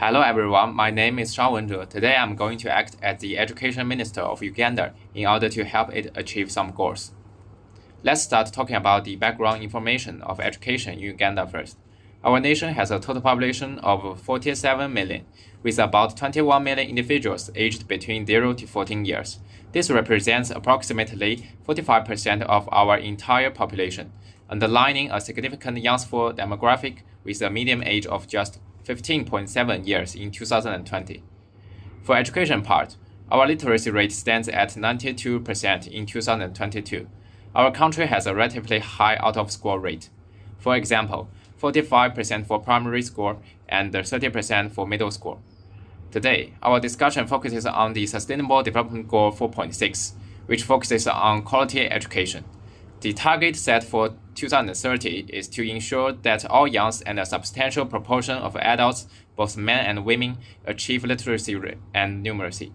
Hello everyone, my name is Shao Wenzhe. Today I'm going to act as the Education Minister of Uganda in order to help it achieve some goals. Let's start talking about the background information of education in Uganda first. Our nation has a total population of 47 million, with about 21 million individuals aged between 0 to 14 years. This represents approximately 45% of our entire population, underlining a significant youthful demographic with a median age of just 15.7 years in 2020. For education part, our literacy rate stands at 92% in 2022. Our country has a relatively high out-of-school rate. For example, 45% for primary school and 30% for middle school. Today, our discussion focuses on the Sustainable Development Goal 4.6, which focuses on quality education. The target set for 2030 is to ensure that all young and a substantial proportion of adults, both men and women, achieve literacy and numeracy.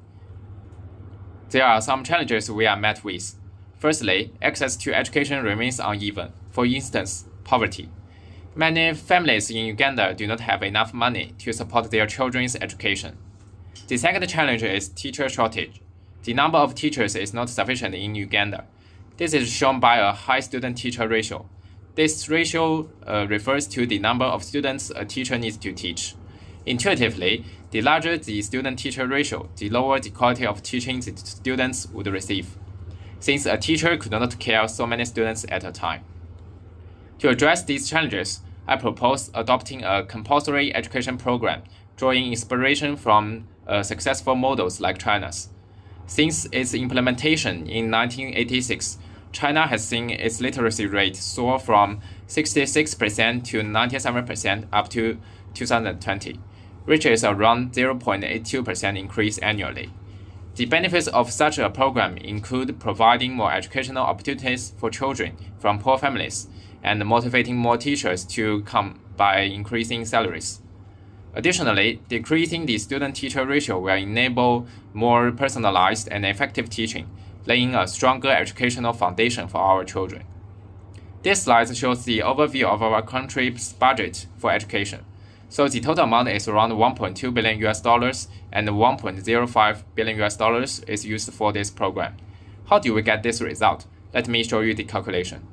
There are some challenges we are met with. Firstly, access to education remains uneven. For instance, poverty. Many families in Uganda do not have enough money to support their children's education. The second challenge is teacher shortage. The number of teachers is not sufficient in Uganda. This is shown by a high student-teacher ratio. This ratio refers to the number of students a teacher needs to teach. Intuitively, the larger the student-teacher ratio, the lower the quality of teaching the students would receive, since a teacher could not care so many students at a time. To address these challenges, I propose adopting a compulsory education program, drawing inspiration from successful models like China's. Since its implementation in 1986, China has seen its literacy rate soar from 66% to 97% up to 2020, which is around 0.82% increase annually. The benefits of such a program include providing more educational opportunities for children from poor families and motivating more teachers to come by increasing salaries. Additionally, decreasing the student-teacher ratio will enable more personalized and effective teaching, laying a stronger educational foundation for our children. This slide shows the overview of our country's budget for education. So the total amount is around $1.2 billion and $1.05 billion is used for this program. How do we get this result? Let me show you the calculation.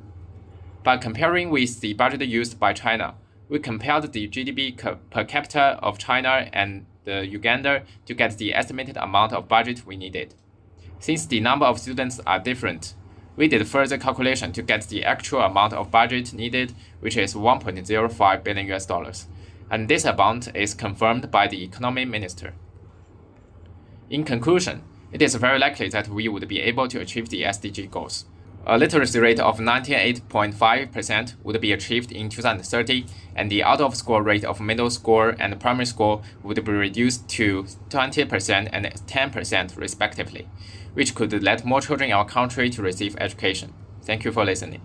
By comparing with the budget used by China, we compared the GDP per capita of China and Uganda to get the estimated amount of budget we needed. Since the number of students are different, we did further calculation to get the actual amount of budget needed, which is $1.05 billion. And this amount is confirmed by the economy minister. In conclusion, it is very likely that we would be able to achieve the SDG goals. A literacy rate of 98.5% would be achieved in 2030, and the out-of-school rate of middle school and primary school would be reduced to 20% and 10% respectively, which could let more children in our country to receive education. Thank you for listening.